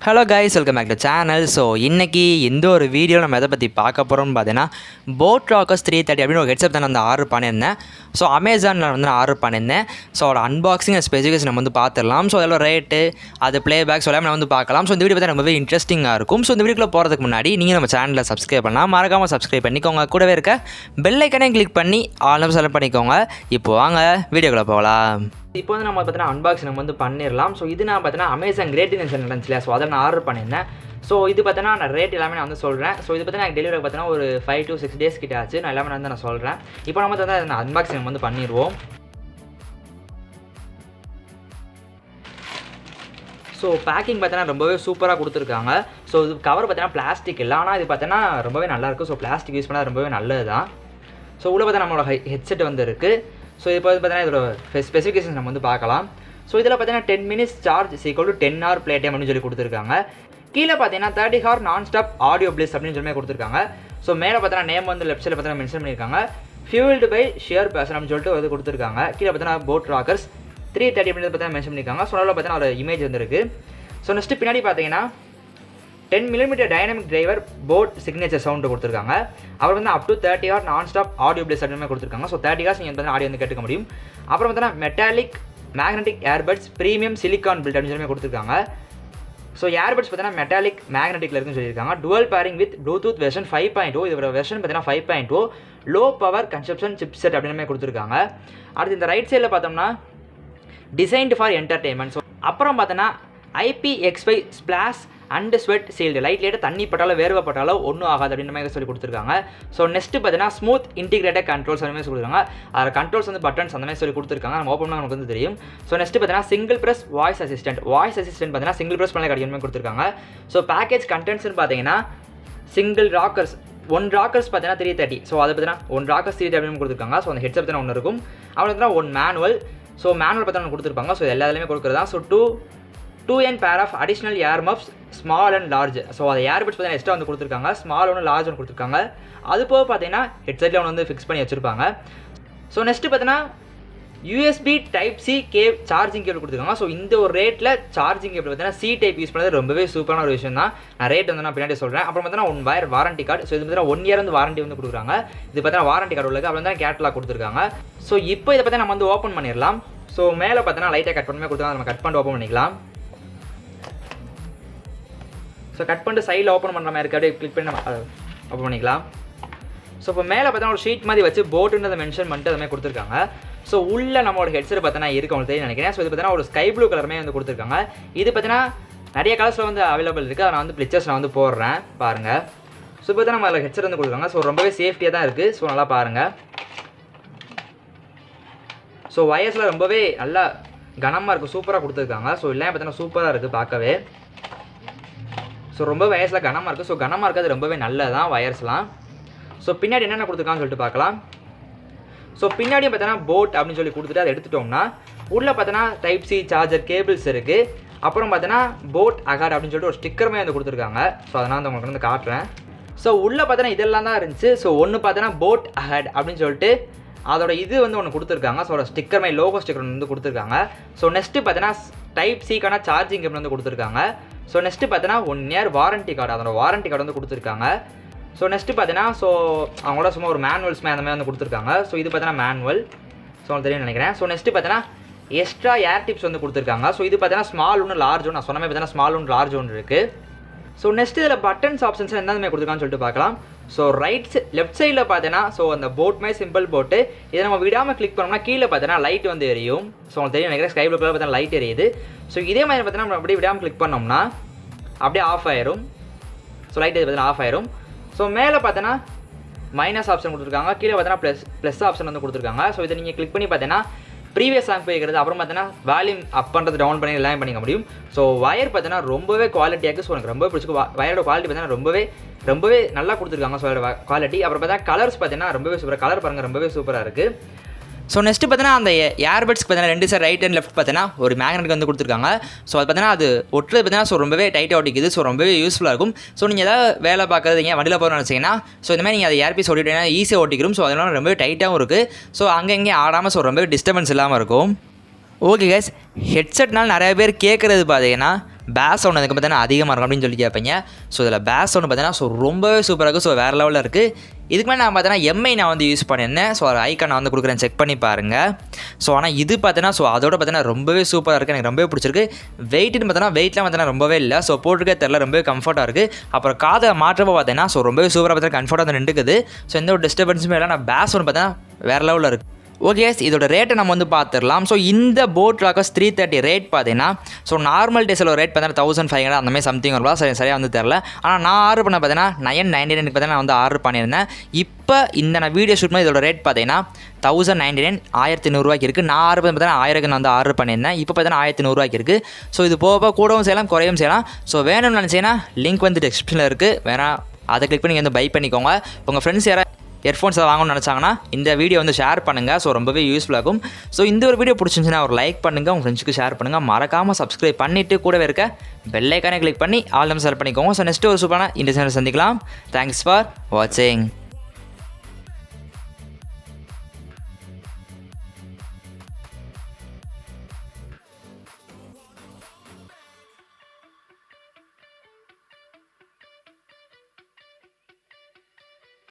Hello guys, welcome back to channel. So இன்றைக்கி இந்த ஒரு வீடியோ நம்ம எதை பற்றி பார்க்க போகிறோம்னு பார்த்தீங்கன்னா rockerz 330 அப்படின்னு ஒரு ஹெட்செட் தான் நான் ஆர்டர் பண்ணியிருந்தேன். ஸோ அமேசானில் வந்து நான் ஆர்டர் பண்ணியிருந்தேன். ஸோ அதோட அன்பாக்சிங் ஸ்பெசிஃபிகேஷன் நம்ம வந்து பார்த்துடலாம். ஸோ அதில் ரேட்டு, அது ப்ளேபேக்ஸ் எல்லாமே நம்ம வந்து பார்க்கலாம். ஸோ இந்த வீடியோ பார்த்தா ரொம்பவே இன்ட்ரெஸ்டிங்காக இருக்கும். ஸோ இந்த வீடியோக்குள்ள போகிறதுக்கு முன்னாடி நீங்கள் நம்ம சேனலில் சப்ஸ்கிரைப் பண்ணலாம், மறக்காமல் சப்ஸ்கிரைப் பண்ணிக்கோங்க. கூடவே இருக்க பெல் ஐக்கனையும் கிளிக் பண்ணி ஆல் செலக்ட் பண்ணிக்கோங்க. இப்போ வாங்க வீடியோக்குள்ளே போகலாம். இப்போ வந்து நம்ம பார்த்தீங்கன்னா அன்பாக்சிங் நம்ம வந்து பண்ணிடலாம். ஸோ இது நான் பார்த்தீங்கன்னா அமேசான் கிரேட் இன்வென்ஷன் நடந்துச்சு இல்லையா, ஸோ அதை நான் ஆர்டர் பண்ணியிருந்தேன். ஸோ இது பார்த்தீங்கன்னா நான் ரேட் எல்லாமே நான் வந்து சொல்கிறேன். ஸோ இது பார்த்தீங்கன்னா எனக்கு டெலிவரி பார்த்தீங்கன்னா ஒரு 5 to 6 days கிட்ட ஆச்சு. நான் எல்லாமே வந்து நான் சொல்கிறேன். இப்போ நம்ம வந்து அன்பாக்சிங் வந்து பண்ணிடுவோம். ஸோ பேக்கிங் பார்த்தீங்கன்னா ரொம்பவே சூப்பராக கொடுத்துருக்காங்க. ஸோ இது கவர் பார்த்தீங்கன்னா பிளாஸ்டிக் இல்லை, ஆனால் இது பார்த்தீங்கன்னா ரொம்பவே நல்லாயிருக்கும். ஸோ பிளாஸ்டிக் யூஸ் பண்ணால் ரொம்பவே நல்லது தான். ஸோ உள்ளே பார்த்தா நம்மளோட ஹெட்செட் வந்து இருக்குது. ஸோ இப்போ வந்து பார்த்தீங்கன்னா இதோட ஸ்பெசிஃபிகேஷன் நம்ம வந்து பார்க்கலாம். ஸோ இதில் பார்த்தீங்கன்னா 10 minutes charge equal to 10 hour play time அப்படின்னு சொல்லி கொடுத்துருக்காங்க. கீழே பார்த்தீங்கன்னா 30 hour நான் ஸ்டாப் ஆடியோ பிளிஸ் அப்படின்னு சொல்லி கொடுத்துருக்காங்க. ஸோ மேலே பார்த்தீங்கன்னா நேம் வந்து லெஃப்ட் சைடில் பார்த்தீங்கன்னா மென்ஷன் பண்ணியிருக்காங்க. ஃபியூல்டு பை ஷியர் பேசன் அப்படின்னு சொல்லிட்டு வந்து கொடுத்துருக்காங்க. கீழே பார்த்தீங்கன்னா rockerz 330 அப்படின்னு பார்த்தீங்கன்னா மென்ஷன் பண்ணியிருக்காங்க. ஸோ அதில் பார்த்தீங்கன்னா ஒரு இமேஜ் வந்துருக்கு. ஸோ நெக்ஸ்ட்டு பின்னாடி பார்த்தீங்கன்னா 10mm dynamic driver boat signature sound கொடுத்துருக்காங்க. அப்புறம் வந்து அப் டு 30 hour நான் ஸ்டாப் ஆடியோ பிளேஸ் அப்படின்னு கொடுத்துருக்காங்க. ஸோ 30 hours நீங்கள் வந்து ஆடியோ வந்து கேட்டுக்க முடியும். அப்புறம் பார்த்தீங்கன்னா metallic magnetic earbuds premium silicon build அப்படின்னு சொல்லி கொடுத்துருக்காங்க. ஸோ ஏர்பட்ஸ் பார்த்தீங்கன்னா மெட்டாலிக் மேக்னெட்டிக்ல இருக்குன்னு சொல்லியிருக்காங்க. Dual pairing with Bluetooth version 5.0. இதோட வெர்ஷன் பார்த்தீங்கன்னா 5.0 லோ பவர் கன்சப்ஷன் சிப்செட் அப்படின்னு கொடுத்துருக்காங்க. அடுத்து இந்த ரைட் சைடில் பார்த்தோம்னா டிசைன்டு ஃபார் என்டர்டெயின்மெண்ட். ஸோ அப்புறம் பார்த்தோன்னா IPX5 splash and sweat sealed, லைட்டாக தண்ணி பட்டாலும் வேர்வைப்பட்டாலும் ஒன்றும் ஆகாது அப்படின்ற மாதிரி சொல்லி கொடுத்துருக்காங்க. ஸோ நெக்ஸ்ட்டு பார்த்தீங்கன்னா ஸ்மூத் இன்டிகிரேட்டட் கண்ட்ரோல்ஸ் அந்த மாதிரி சொல்லியிருக்காங்க. அதில் கண்ட்ரோல்ஸ் வந்து பட்டன்ஸ் அந்த மாதிரி சொல்லி கொடுத்துருக்காங்க. நம்ம ஓப்பன் பண்ணால் நமக்கு வந்து தெரியும். ஸோ நெக்ஸ்ட்டு பார்த்தீங்கன்னா சிங்கிள் ப்ரெஸ் வாய்ஸ் அசிஸ்டன்ட் பார்த்தீங்கன்னா சிங்கிள் ப்ரெஸ் பண்ணி கிடைக்கும் கொடுத்துருக்காங்க. ஸோ பேக்கேஜ் கண்டென்ட்ஸ்னு பார்த்தீங்கன்னா சிங்கிள் rockerz rockerz பார்த்தீங்கன்னா 330. ஸோ அதை பார்த்தீங்கன்னா rockerz 330 அப்படின்னு கொடுத்துருக்காங்க. ஸோ அந்த ஹெட்செட் பார்த்தீங்கன்னா ஒன்று இருக்கும். அப்புறம் பார்த்தீங்கன்னா ஒன் மேனுவல். ஸோ மேனுவல் பார்த்தீங்கன்னா கொடுத்துருப்பாங்க. ஸோ எல்லா இதுலையுமே கொடுக்குறதா. So 2N pair of additional ear muffs small and large. So அது ஏர்பட்ஸ் பார்த்தீங்கன்னா எக்ஸ்ட்ரா வந்து கொடுத்துருக்காங்க. ஸ்மால் ஒன்று லார்ஜ் ஒன்று கொடுத்துருக்காங்க. அது போக பார்த்தீங்கன்னா ஹெட்செட்டில் ஒன்று வந்து ஃபிக்ஸ் பண்ணி வச்சுருப்பாங்க. ஸோ நெக்ஸ்ட்டு பார்த்தீங்கன்னா USB Type-C சார்ஜிங் கேபிள் கொடுத்துருக்காங்க. ஸோ இந்த ஒரு ரேட்டில் சார்ஜிங் கேபிள் பார்த்தீங்கன்னா C டைப் யூஸ் பண்ணது ரொம்பவே சூப்பரான ஒரு விஷயம் தான். நான் ரேட் வந்து நான் பின்னாடி சொல்கிறேன். அப்புறம் பார்த்தீங்கன்னா 1 wire வாரண்டி கார்டு. ஸோ இது பார்த்தீங்கன்னா 1 year வந்து வாரண்டி வந்து கொடுக்குறாங்க. இது பார்த்தீங்கன்னா வாரண்டி கார்டு உள்ளது. அப்புறம் தான் கேட்லாக் கொடுத்துருக்காங்க. ஸோ இப்போ இதை பார்த்தீங்கன்னா நம்ம வந்து ஓப்பன் பண்ணிடலாம். ஸோ மேலே பார்த்தீங்கன்னா லைட்டாக கட் பண்ணி கொடுத்துருக்காங்க. நம்ம கட் பண்ணிட்டு ஓப்பன் பண்ணிக்கலாம். ஸோ கட் பண்ணிட்டு சைடில் ஓப்பன் பண்ணுற மாதிரி இருக்குது. அப்படியே கிளிக் பண்ணி நம்ம ஓப்பன் பண்ணிக்கலாம். ஸோ இப்போ மேலே பார்த்தீங்கன்னா ஒரு ஷீட் மாதிரி வச்சு போட்டுன்றதை மென்ஷன் பண்ணிட்டு அதை மாதிரி கொடுத்துருக்காங்க. ஸோ உள்ள நம்மளோட ஹெட்செட் பார்த்தீங்கன்னா இருக்கு உங்களுக்கு தெரியும் நினைக்கிறேன். ஸோ இது பார்த்தீங்கன்னா ஒரு ஸ்கை ப்ளூ கலருமே வந்து கொடுத்துருக்காங்க. இது பார்த்தீங்கன்னா நிறைய கலர்ஸில் வந்து அவைலபிள் இருக்குது. அதை நான் வந்து பிக்சர்ஸ் நான் வந்து போடுறேன் பாருங்கள். ஸோ இப்போ தான் நம்ம அதில் ஹெட்செட் வந்து கொடுக்குறாங்க. ஸோ ரொம்பவே சேஃப்டியாக தான் இருக்குது. ஸோ நல்லா பாருங்கள். ஸோ வயர்ஸில் ரொம்பவே நல்லா கனமாக இருக்குது, சூப்பராக கொடுத்துருக்காங்க. ஸோ எல்லாமே பார்த்தீங்கன்னா சூப்பராக இருக்குது பார்க்கவே. ஸோ ரொம்ப வயர்ஸில் கனமாக இருக்குது. ஸோ கனமாக இருக்கிறது ரொம்பவே நல்லதான் வயர்ஸ்லாம். ஸோ பின்னாடி என்னென்ன கொடுத்துருக்கான்னு சொல்லிட்டு பார்க்கலாம். ஸோ பின்னாடியும் பார்த்தீங்கன்னா போட் அப்படின்னு சொல்லி கொடுத்துட்டு அதை எடுத்துட்டோம்னா உள்ளே பார்த்தீங்கன்னா Type-C சார்ஜர் கேபிள்ஸ் இருக்குது. அப்புறம் பார்த்தீங்கன்னா போட் அகாட் அப்படின்னு சொல்லிட்டு ஒரு ஸ்டிக்கருமே வந்து கொடுத்துருக்காங்க. ஸோ அதனால் வந்து உங்களுக்கு வந்து காட்டுறேன். ஸோ உள்ளே பார்த்தீங்கன்னா இதெல்லாம் தான் இருந்துச்சு. ஸோ ஒன்று பார்த்தீங்கன்னா போட் அகாட் அப்படின்னு சொல்லிட்டு அதோட இது வந்து ஒன்று கொடுத்துருக்காங்க. ஸோ அதோட ஸ்டிக்கர் மாதிரி லோகோ ஸ்டிக்கர் வந்து கொடுத்துருக்காங்க. ஸோ நெக்ஸ்ட்டு பார்த்தீங்கன்னா Type-Cக்கான சார்ஜிங் கேபிள் வந்து கொடுத்துருக்காங்க. ஸோ நெக்ஸ்ட்டு பார்த்தீங்கன்னா 1 year வாரண்டி கார்டு, அதோட வாரண்டி கார்டு வந்து கொடுத்துருக்காங்க. ஸோ நெக்ஸ்ட்டு பார்த்தீங்கன்னா ஸோ அவங்களோட சும்மா ஒரு மேனுவல்ஸ்மே அந்த மாதிரி வந்து கொடுத்துருக்காங்க. ஸோ இது பார்த்தீங்கன்னா மேனுவல். ஸோ உங்களுக்கு தெரியும் நினைக்கிறேன். ஸோ நெக்ஸ்ட்டு பார்த்தீங்கன்னா எக்ஸ்ட்ரா ஏர் டிப்ஸ் வந்து கொடுத்துருக்காங்க. ஸோ இது பார்த்தீங்கன்னா ஸ்மால் ஒன்று லார்ஜ் ஒன்று, நான் சொன்ன மாதிரி பார்த்தீங்கன்னா ஸ்மால் ஒன்று லார்ஜ் ஒன்று இருக்குது. ஸோ நெக்ஸ்ட் இதில் பட்டன்ஸ் ஆப்ஷன்ஸ் எந்த மாதிரி கொடுத்துருக்கான்னு சொல்லிட்டு பார்க்கலாம். ஸோ லெஃப்ட் சைடில் பார்த்தீங்கன்னா ஸோ அந்த போட் மாதிரி சிம்பிள் போட்டு இதை நம்ம விடாமல் கிளிக் பண்ணோம்னா கீழே பார்த்தீங்கன்னா லைட் வந்து எரியும். ஸோ உங்களுக்கு தெரியும் நினைக்கிறேன். ஸ்கை ப்ளூ கலர் பார்த்தீங்கன்னா லைட் எரியுது. ஸோ இதே மாதிரி பார்த்தீங்கன்னா நம்ம அப்படியே விடாமல் கிளிக் பண்ணோம்னா அப்படியே ஆஃப் ஆயிரும். ஸோ லைட் இது பார்த்தீங்கன்னா ஆஃப் ஆயிரும். ஸோ மேலே பார்த்தீங்கன்னா மைனஸ் ஆப்ஷன் கொடுத்துருக்காங்க. கீழே பார்த்தீங்கன்னா ப்ளஸ் ஆப்ஷன் வந்து கொடுத்துருக்காங்க. ஸோ இதை நீங்கள் கிளிக் பண்ணி பார்த்தீங்கன்னா ப்ரீவியஸ் சாங் போய்க்கிறது, அப்புறம் பார்த்தீங்கன்னா வால்யூம் அப் பண்ணுறது, டவுன் பண்ணி எல்லாம் பண்ணிக்க முடியும். ஸோ வயர் பார்த்தீங்கன்னா ரொம்பவே குவாலிட்டியாக இருக்குது. ஸோ எனக்கு ரொம்ப பிடிச்சிருக்கு. வயரோட குவாலிட்டி பார்த்தீங்கன்னா ரொம்பவே நல்லா கொடுத்துருக்காங்க. ஸோ அதோட குவாலிட்டி. அப்புறம் பார்த்தீங்கன்னா கலர்ஸ் பார்த்தீங்கன்னா ரொம்பவே சூப்பராக, கலர் பாருங்கள் ரொம்பவே சூப்பராக இருக்குது. ஸோ நெக்ஸ்ட்டு பார்த்தீங்கன்னா அந்த ஏர்பட்ஸ்க்கு பார்த்தீங்கன்னா 2 சைடு ரைட் அண்ட் லெஃப்ட் பார்த்தீங்கன்னா ஒரு மேக்னெட் வந்து கொடுத்துருக்காங்க. ஸோ அது பார்த்தீங்கன்னா அது ஒட்டுறது பார்த்தீங்கன்னா ஸோ ரொம்பவே டைட்டாக ஒட்டிக்குது. ஸோ ரொம்பவே யூஸ்ஃபுல்லாக இருக்கும். ஸோ நீங்கள் ஏதாவது வேலை பார்க்குறது நீங்கள் வண்டியில் போகிறோம்னு நினச்சிங்கன்னா ஸோ இந்த மாதிரி நீங்கள் அதை ஏர்பீஸ் ஓட்டிட்டீங்கன்னா ஈஸியாக ஓட்டிக்கிறோம். ஸோ அதனால ரொம்பவே டைட்டாகவும் இருக்குது. ஸோ அங்கே இங்கே ஆடாமல் ஸோ ரொம்பவே டிஸ்டர்பன்ஸ் இல்லாமல் இருக்கும். ஓகே கைஸ், ஹெட்செட்னால் நிறைய பேர் கேட்குறது பார்த்தீங்கன்னா பேஸ் சவுண்ட் எனக்கு பார்த்தீங்கன்னா அதிகமாக இருக்கும் அப்படின்னு சொல்லி கேட்பீங்க. ஸோ இதில் பேஸ் சவுண்ட் பார்த்தீங்கன்னா ஸோ ரொம்பவே சூப்பராக இருக்குது. ஸோ வேறு லெவலில் இருக்குது. இதுக்கு மேலே நான் பார்த்தீங்கன்னா எம்ஐ நான் வந்து யூஸ் பண்ணியிருந்தேன். ஸோ ஒரு ஐக்கான் நான் வந்து கொடுக்குறேன், செக் பண்ணி பாருங்கள். ஸோ ஆனால் இது பார்த்தீங்கன்னா ஸோ அதோட பார்த்தீங்கன்னா ரொம்பவே சூப்பராக இருக்குது. எனக்கு ரொம்பவே பிடிச்சிருக்கு. வெயிட்னு பார்த்தீங்கன்னா வெயிட்லாம் பார்த்தீங்கன்னா ரொம்பவே இல்லை. ஸோ போட்டுருக்கே தெரில, ரொம்பவே கம்ஃபர்ட்டாக இருக்குது. அப்புறம் காதை மாற்றப்போ பார்த்தீங்கன்னா ஸோ ரொம்பவே சூப்பராக பார்த்தீங்கன்னா கம்ஃபர்ட்டாக வந்து நின்றுக்குது. ஸோ எந்த ஒரு டிஸ்டர்பன்ஸுமே இல்லை. நான் பேஸ் சவுண்ட் பார்த்தீங்கன்னா வேறு லெவலில் இருக்குது. ஓகே, இதோட ரேட்டை நம்ம வந்து பார்த்துடலாம். ஸோ இந்த போட் ராக்கர்ஸ் 330 ரேட் பார்த்தீங்கன்னா ஸோ நார்மல் டேஸில் ரேட் பார்த்தீங்கன்னா 1500 அந்த மாதிரி சம்திங் வருவா. சரியாக வந்து தெரில. ஆனால் நான் ஆர்டர் பண்ண பார்த்தீங்கன்னா 999 பார்த்தீங்கன்னா நான் வந்து ஆர்டர் பண்ணியிருந்தேன். இப்போ இந்த நான் வீடியோ ஷூட் பண்ணி இதோட ரேட் பார்த்தீங்கன்னா 1099 1500 இருக்குது. நான் ஆர்டர் பண்ணி பார்த்தீங்கன்னா 1000 நான் வந்து ஆர்டர் பண்ணியிருந்தேன். இப்போ பார்த்தீங்கன்னா 1500 இருக்குது. ஸோ இது போக கூடவும் செய்யலாம், குறையும் செய்யலாம். ஸோ வேணும்னு நினச்சிங்கன்னா லிங்க் வந்து டிஸ்கிரிப்ஷனில் இருக்குது, வேணா அதை கிளிக் பண்ணி வந்து பை பண்ணிக்கோங்க. உங்கள் ஃப்ரெண்ட்ஸ் யாராவது ஹெட்ஃபோன்ஸ் வாங்கணும்னு நினச்சாங்கன்னா இந்த வீடியோ வந்து ஷேர் பண்ணுங்கள். ஸோ ரொம்பவே யூஸ்ஃபுல்லாக இருக்கும். ஸோ இந்த ஒரு வீடியோ பிடிச்சிருந்துச்சுன்னா ஒரு லைக் பண்ணுங்கள், உங்கள் ஃப்ரெண்ட்ஸுக்கு ஷேர் பண்ணுங்கள். மறக்காமல் சப்ஸ்கிரைப் பண்ணிவிட்டு கூடவே இருக்க பெல் ஐக்கானே கிளிக் பண்ணி ஆல் நம்ம செலக்ட் பண்ணிக்கோங்க. ஸோ நெக்ஸ்ட்டு ஒரு சூப்பரான இந்த சேனல் சந்திக்கலாம். தேங்க்ஸ் ஃபார் வாட்சிங்.